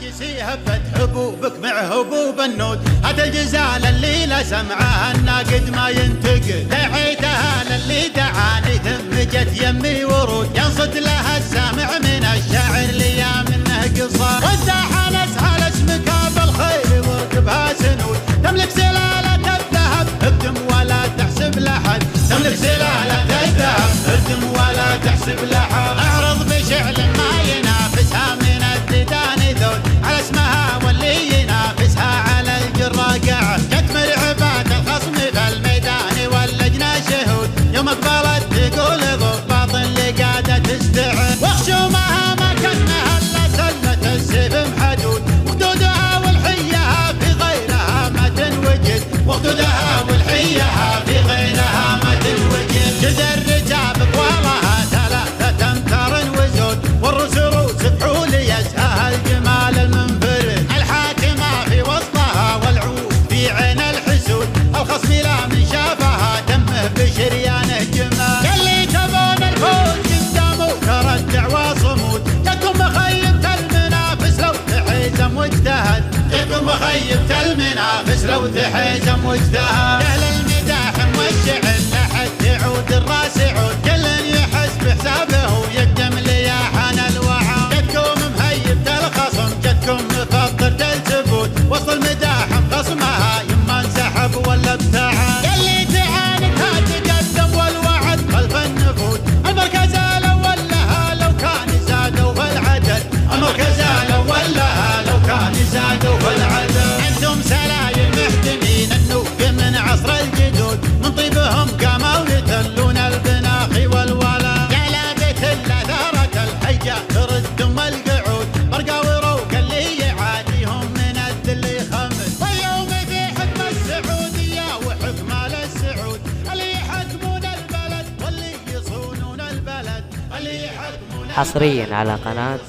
عاجسي هبت حبوبك مع هبوب النود، هذا الجزال اللي لا سمعه الناقد ما ينتقد، دعيتها للي دعاني ثم جت يمي ورود، ينصد لها السامع من الشاعر لي منه قصار، والساحة نسعى لاسمك بالخير وركبها سنود، تملك سلالة الذهب اقدم ولا تحسب لحد، تملك سلالة الذهب اقدم ولا تحسب لحد، اعرض بشعل ما ينافسها من الديدان ذود، على اسمها واللي ينافسها على الجرة قاعد، جت مرعبات الخصم في الميدان واللجنة شهود، يوم اقبلت تقول ضباط اللي قاعدة تستعد، وخشومها ما كانها الا سلة السيف محدود، وخدودها والحيها في غيرها ما تنوجد، وخدودها والحيها في غيرها ما تنوجد، جزء الرجال بطوالها 3 أمتار وزود، والرسروس بحول يسهى الجمال المنفرد، الحاكمة في وسطها والعود في عين الحسود، الخصم لا من شافها تمه بشريانه جمال، اللي تبون الفوز قدامه ترى الدعوى صمود، جاكم مخيبة المنافس لو تحيزم واجتهد، جاكم مخيبة المنافس لو تحيزم واجتهد، اهل المداح والشعر لحد تعود الراس عود، كل يحس بحسابه ويقدم لياحان الوعى، جدكم مهيبة الخصم جدكم مفطرة الثبوت، وسط المداح خصمها يما انسحب ولا ابتعد، يلي تعاندها تقدم والوعد خلف النفوذ، المركز الاول لها لو كان زادوا في العدد، المركز الاول لها لو كان زادوا في العدد، انتم سلايل محتمين النوف من عصر الجدود، من طيبهم قاموا يتلون البناخي والولا، يا لا بيت الا ثارة الحجة تردم القعود، برقاوي روك اللي يعاديهم من الذل يخمس، واليوم في حكم السعودية وحكم ال السعود، اللي يحكمون البلد واللي يصونون البلد، اللي يحكمون حصريا على قناة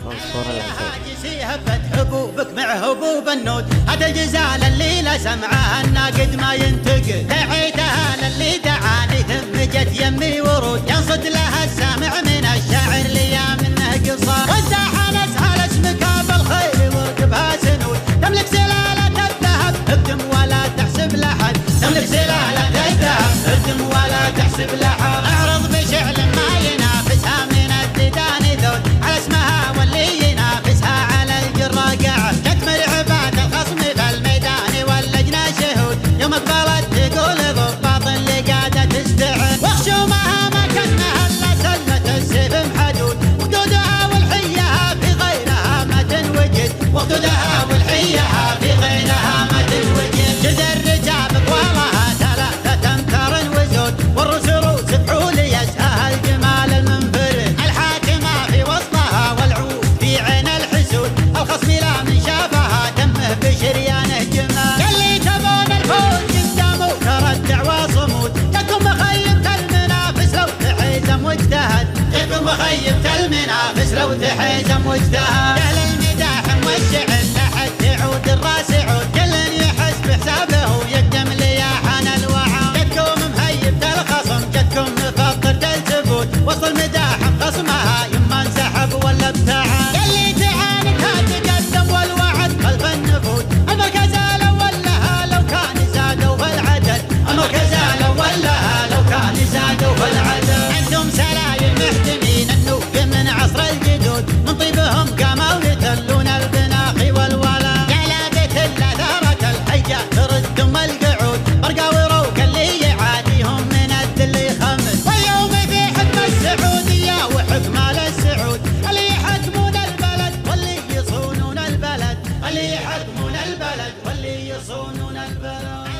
منصور العسيري. عاجسي هبت حبوبك مع هبوب النود، هذا الجزال اللي لا سمعه الناقد ما ينتقد، دعيتها للي دعاني ثم جت يمي ورود، ينصد لها السامع من الشاعر لي منه قصار، والساحة نسعى لاسمك بالخير وركبها سنود، تملك سلالة الذهب اقدم ولا تحسب لحد، تملك سلالة الذهب اقدم ولا تحسب لحد، اعرض بشعل ما ينافسها من الديدان ذود، على اسمها واللي ينافسها على الجرة قاعد، جت مرعبات الخصم في الميدان واللجنة شهود، يوم اقبلت تقول ضباط اللي قاعدة تستعد، وخشومها ما كانها الا سلة السيف محدود، وخدودها والحيها في غيرها ما تنوجد، وخدودها والحيها في غيرها ما تنوجد، جزء الرجال بطوالها 3 أمتار وزود، والرسروس بحول يسهى الجمال المنفرد، الحاكمة في وسطها والعود في عين الحسود، الخصم لا من شافها تمه بشريانه جمال، اللي تبون الفوز قدامه ترى الدعوى صمود، جاكم مخيبة المنافس لو تحيزم واجتهد، جاكم مخيبة المنافس لو تحيزم واجتهد، اهل المداح والشعر لحد تعود الراس عود، كل يحس بحسابه ويقدم لياحان الوعى، جدكم مهيبة الخصم جدكم مفطرة الثبوت، وسط المداح خصمها يما انسحب ولا ابتعد، يلي تعاندها تقدم والوعد خلف النفوذ، المركز الاول لها لو كان زادوا في العدد، المركز الاول لها لو كان زادوا في العدد، انتم سلايل محتمين النوف من عصر الجدود، من طيبهم قاموا يتلون البناخي والولا، يا لا بيت الا ثارة الحجة تردم القعود، برقاوي روك اللي يعاديهم من الذل يخمس، واليوم في حكم السعودية وحكم ال السعود، اللي يحكمون البلد واللي يصونون البلد، اللي يحكمون البلد واللي يصونون البلد.